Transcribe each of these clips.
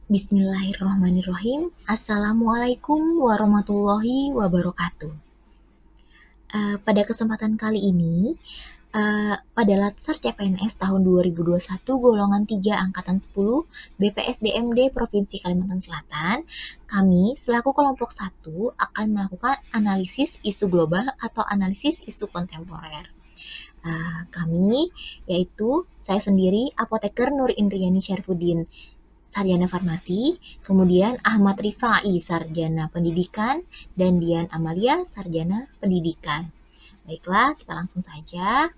Bismillahirrahmanirrahim. Assalamualaikum warahmatullahi wabarakatuh. Pada kesempatan kali ini, pada Latsar CPNS tahun 2021 golongan 3 angkatan 10 BPSDMD Provinsi Kalimantan Selatan, kami selaku kelompok 1 akan melakukan analisis isu global atau analisis isu kontemporer. Kami yaitu saya sendiri apoteker Nur Indriani Syarfuddin, sarjana farmasi, kemudian Ahmad Rifai, sarjana pendidikan, dan Dian Amalia, sarjana pendidikan. Baiklah, kita langsung saja.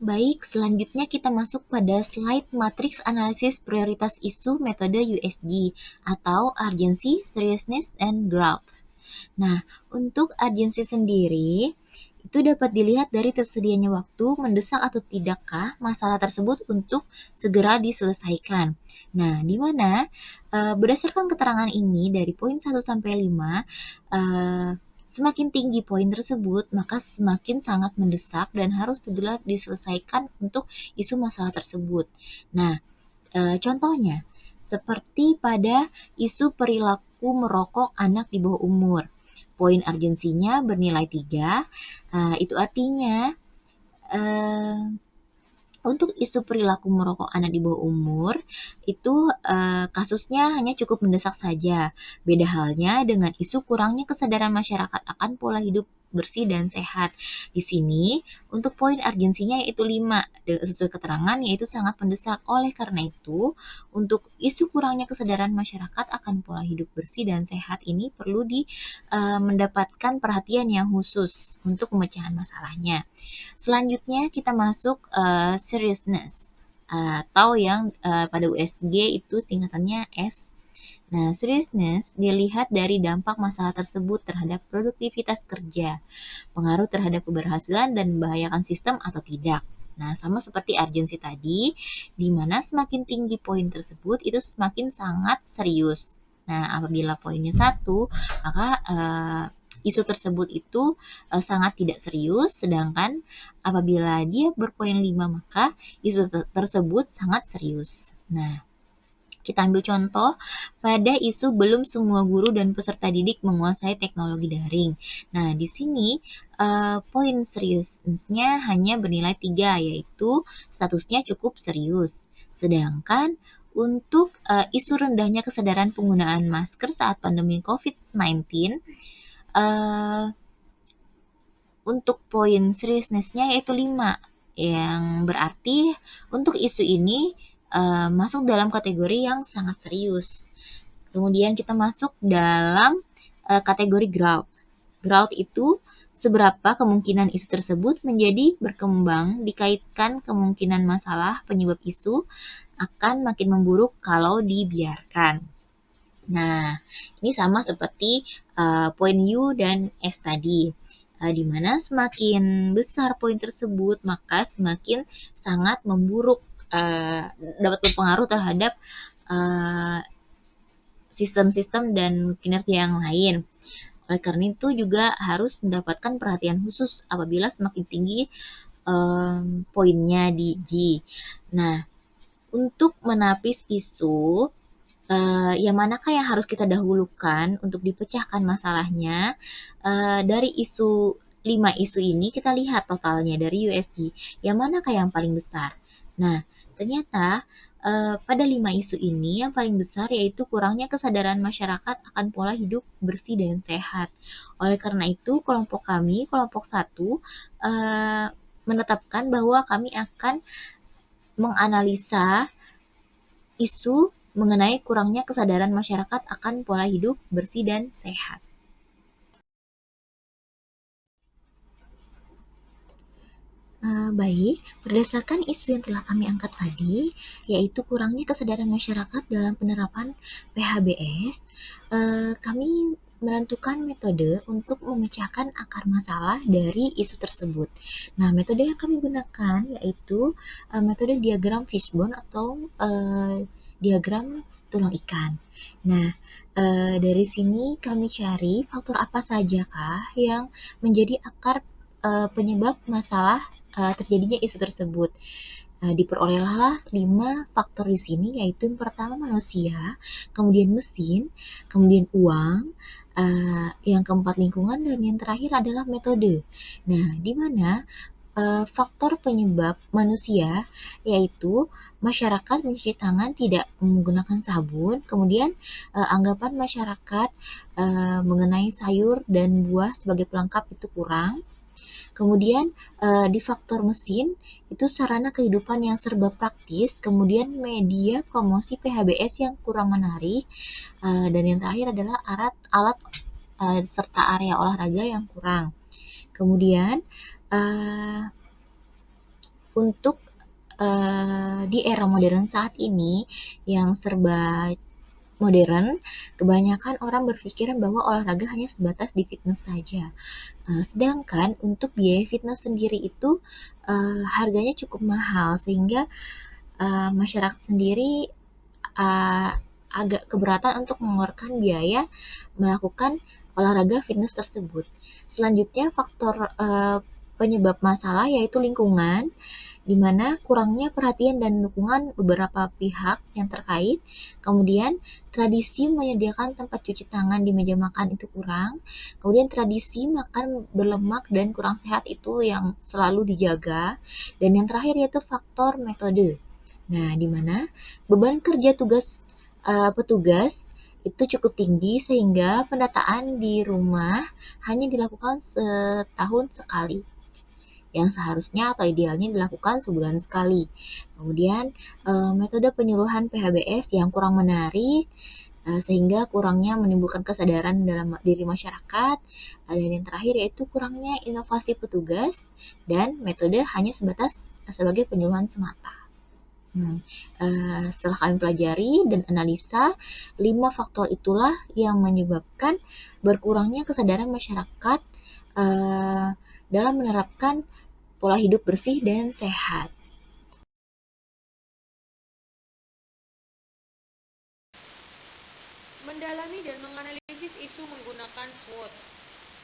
Baik, selanjutnya kita masuk pada slide matriks analisis prioritas isu metode USG atau Urgency, Seriousness, and Growth. Nah, untuk urgency sendiri, itu dapat dilihat dari tersedianya waktu mendesak atau tidakkah masalah tersebut untuk segera diselesaikan. Nah, di mana berdasarkan keterangan ini dari poin 1 sampai 5, semakin tinggi poin tersebut, maka semakin sangat mendesak dan harus segera diselesaikan untuk isu masalah tersebut. Nah, contohnya, seperti pada isu perilaku merokok anak di bawah umur. Poin urgensinya bernilai 3, itu artinya untuk isu perilaku merokok anak di bawah umur, itu kasusnya hanya cukup mendesak saja. Beda halnya dengan isu kurangnya kesadaran masyarakat akan pola hidup bersih dan sehat. Di sini, untuk poin urgensinya yaitu 5, sesuai keterangan yaitu sangat mendesak. Oleh karena itu, untuk isu kurangnya kesadaran masyarakat akan pola hidup bersih dan sehat ini perlu mendapatkan perhatian yang khusus untuk pemecahan masalahnya. Selanjutnya kita masuk seriousness atau yang pada USG itu singkatannya S. Nah, seriousness dilihat dari dampak masalah tersebut terhadap produktivitas kerja, pengaruh terhadap keberhasilan dan membahayakan sistem atau tidak. Nah, sama seperti urgency tadi, di mana semakin tinggi poin tersebut itu semakin sangat serius. Nah, apabila poinnya 1, maka isu tersebut itu sangat tidak serius, sedangkan apabila dia berpoin 5, maka isu tersebut sangat serius. Nah, kita ambil contoh pada isu belum semua guru dan peserta didik menguasai teknologi daring. Nah, di sini poin seriusnya hanya bernilai 3, yaitu statusnya cukup serius. Sedangkan untuk isu rendahnya kesadaran penggunaan masker saat pandemi COVID-19, untuk poin seriousness-nya yaitu 5, yang berarti untuk isu ini masuk dalam kategori yang sangat serius. Kemudian kita masuk dalam kategori growth. Growth itu seberapa kemungkinan isu tersebut menjadi berkembang dikaitkan kemungkinan masalah penyebab isu akan makin memburuk kalau dibiarkan. Nah, ini sama seperti poin U dan S tadi. Di mana semakin besar poin tersebut, maka semakin sangat memburuk, dapat berpengaruh terhadap sistem-sistem dan kinerja yang lain. Oleh karena itu juga harus mendapatkan perhatian khusus apabila semakin tinggi poinnya di G. Nah, untuk menapis isu, yang manakah yang harus kita dahulukan untuk dipecahkan masalahnya? Dari 5 isu ini kita lihat totalnya dari USG, yang manakah yang paling besar? Nah, ternyata pada 5 isu ini yang paling besar yaitu kurangnya kesadaran masyarakat akan pola hidup bersih dan sehat. Oleh karena itu, kelompok kami, kelompok 1, menetapkan bahwa kami akan menganalisa isu mengenai kurangnya kesadaran masyarakat akan pola hidup bersih dan sehat. Baik, berdasarkan isu yang telah kami angkat tadi, yaitu kurangnya kesadaran masyarakat dalam penerapan PHBS, kami menentukan metode untuk memecahkan akar masalah dari isu tersebut. Nah, metode yang kami gunakan yaitu metode diagram fishbone atau diagram tulang ikan. Nah, dari sini kami cari faktor apa sajakah yang menjadi akar penyebab masalah terjadinya isu tersebut. Diperolehlah 5 faktor di sini, yaitu yang pertama manusia, kemudian mesin, kemudian uang, yang keempat lingkungan, dan yang terakhir adalah metode. Nah, di mana faktor penyebab manusia yaitu masyarakat mencuci tangan tidak menggunakan sabun, kemudian anggapan masyarakat mengenai sayur dan buah sebagai pelengkap itu kurang. Kemudian di faktor mesin itu sarana kehidupan yang serba praktis, kemudian media promosi PHBS yang kurang menarik, dan yang terakhir adalah alat serta area olahraga yang kurang. Kemudian untuk di era modern saat ini yang serba modern, kebanyakan orang berpikiran bahwa olahraga hanya sebatas di fitness saja. Sedangkan untuk biaya fitness sendiri itu harganya cukup mahal sehingga masyarakat sendiri agak keberatan untuk mengeluarkan biaya melakukan olahraga fitness tersebut. Selanjutnya faktor penyebab masalah yaitu lingkungan, di mana kurangnya perhatian dan dukungan beberapa pihak yang terkait. Kemudian tradisi menyediakan tempat cuci tangan di meja makan itu kurang. Kemudian tradisi makan berlemak dan kurang sehat itu yang selalu dijaga. Dan yang terakhir yaitu faktor metode. Nah, di mana beban kerja petugas itu cukup tinggi sehingga pendataan di rumah hanya dilakukan setahun sekali, yang seharusnya atau idealnya dilakukan sebulan sekali. Kemudian metode penyuluhan PHBS yang kurang menarik sehingga kurangnya menimbulkan kesadaran dalam diri masyarakat. Dan yang terakhir yaitu kurangnya inovasi petugas dan metode hanya sebatas sebagai penyuluhan semata. Setelah kami pelajari dan analisa, 5 faktor itulah yang menyebabkan berkurangnya kesadaran masyarakat dalam menerapkan pola hidup bersih dan sehat. Mendalami dan menganalisis isu menggunakan SWOT.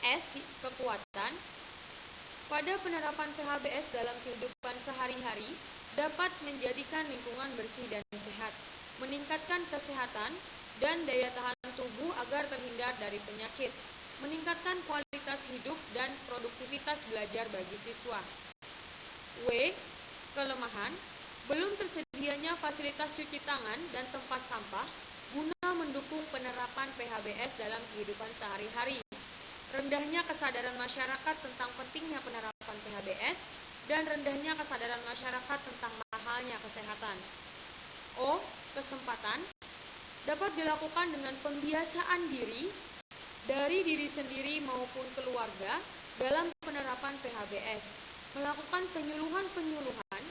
S. Kekuatan. Pada penerapan PHBS dalam kehidupan sehari-hari, dapat menjadikan lingkungan bersih dan sehat, meningkatkan kesehatan dan daya tahan tubuh agar terhindar dari penyakit, meningkatkan kualitas hidup dan produktivitas belajar bagi siswa. W. Kelemahan. Belum tersedianya fasilitas cuci tangan dan tempat sampah guna mendukung penerapan PHBS dalam kehidupan sehari-hari. Rendahnya kesadaran masyarakat tentang pentingnya penerapan PHBS dan rendahnya kesadaran masyarakat tentang mahalnya kesehatan. O. Kesempatan. Dapat dilakukan dengan pembiasaan diri dari diri sendiri maupun keluarga dalam penerapan PHBS, melakukan penyuluhan-penyuluhan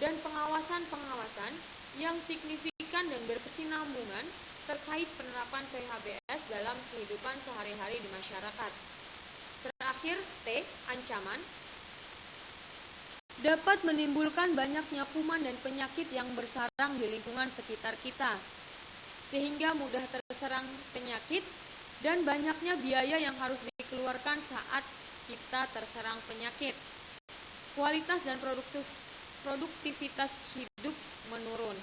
dan pengawasan-pengawasan yang signifikan dan berkesinambungan terkait penerapan PHBS dalam kehidupan sehari-hari di masyarakat. Terakhir, T. Ancaman. Dapat menimbulkan banyaknya kuman dan penyakit yang bersarang di lingkungan sekitar kita, sehingga mudah terserang penyakit dan banyaknya biaya yang harus dikeluarkan saat kita terserang penyakit. Kualitas dan produktivitas hidup menurun.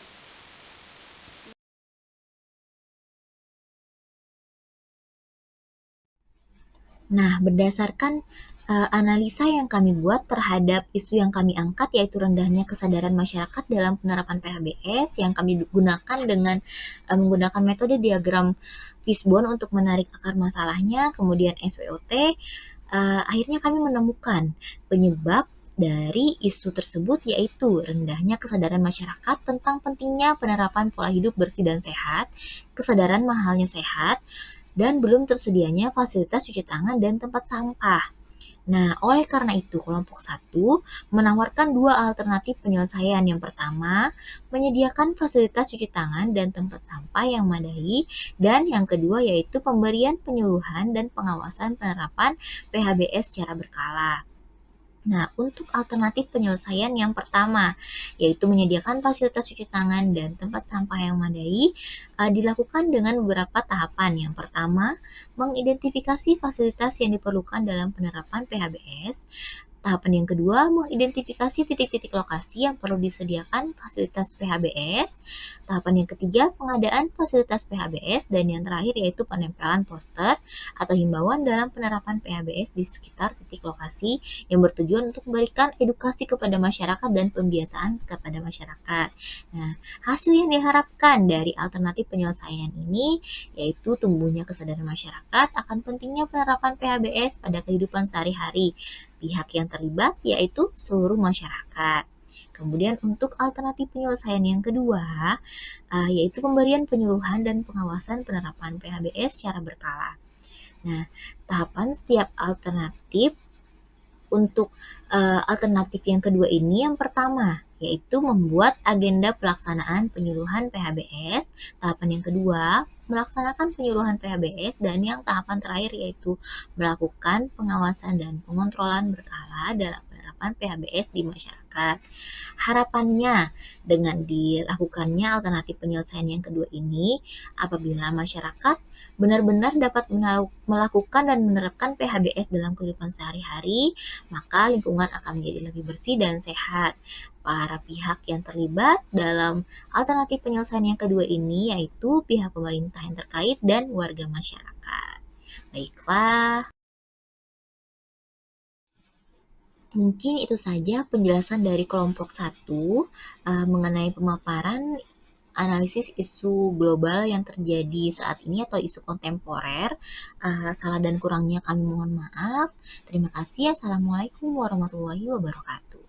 Nah, berdasarkan Analisa yang kami buat terhadap isu yang kami angkat, yaitu rendahnya kesadaran masyarakat dalam penerapan PHBS, yang kami gunakan dengan menggunakan metode diagram fishbone untuk menarik akar masalahnya, kemudian SWOT. Akhirnya kami menemukan penyebab dari isu tersebut, yaitu rendahnya kesadaran masyarakat tentang pentingnya penerapan pola hidup bersih dan sehat, kesadaran mahalnya sehat, dan belum tersedianya fasilitas cuci tangan dan tempat sampah. Nah, oleh karena itu, kelompok 1 menawarkan dua alternatif penyelesaian. Yang pertama, menyediakan fasilitas cuci tangan dan tempat sampah yang memadai, dan yang kedua yaitu pemberian penyuluhan dan pengawasan penerapan PHBS secara berkala. Nah, untuk alternatif penyelesaian yang pertama, yaitu menyediakan fasilitas cuci tangan dan tempat sampah yang memadai, dilakukan dengan beberapa tahapan. Yang pertama, mengidentifikasi fasilitas yang diperlukan dalam penerapan PHBS. Tahapan yang kedua, mengidentifikasi titik-titik lokasi yang perlu disediakan fasilitas PHBS. Tahapan yang ketiga, pengadaan fasilitas PHBS. Dan yang terakhir yaitu penempelan poster atau himbauan dalam penerapan PHBS di sekitar titik lokasi yang bertujuan untuk memberikan edukasi kepada masyarakat dan pembiasaan kepada masyarakat. Nah, hasil yang diharapkan dari alternatif penyelesaian ini yaitu tumbuhnya kesadaran masyarakat akan pentingnya penerapan PHBS pada kehidupan sehari-hari. Pihak yang terlibat yaitu seluruh masyarakat. Kemudian untuk alternatif penyelesaian yang kedua, yaitu pemberian penyuluhan dan pengawasan penerapan PHBS secara berkala. Nah, tahapan setiap alternatif untuk alternatif yang kedua ini, yang pertama yaitu membuat agenda pelaksanaan penyuluhan PHBS. Tahapan yang kedua, melaksanakan penyuluhan PHBS, dan yang tahapan terakhir yaitu melakukan pengawasan dan pengontrolan berkala dalam penerapan PHBS di masyarakat. Harapannya dengan dilakukannya alternatif penyelesaian yang kedua ini, apabila masyarakat benar-benar dapat melakukan dan menerapkan PHBS dalam kehidupan sehari-hari, maka lingkungan akan menjadi lebih bersih dan sehat. Para pihak yang terlibat dalam alternatif penyelesaian yang kedua ini yaitu pihak pemerintah yang terkait dan warga masyarakat. Baiklah, mungkin itu saja penjelasan dari kelompok 1 mengenai pemaparan analisis isu global yang terjadi saat ini atau isu kontemporer. Salah dan kurangnya kami mohon maaf. Terima kasih. Assalamualaikum warahmatullahi wabarakatuh.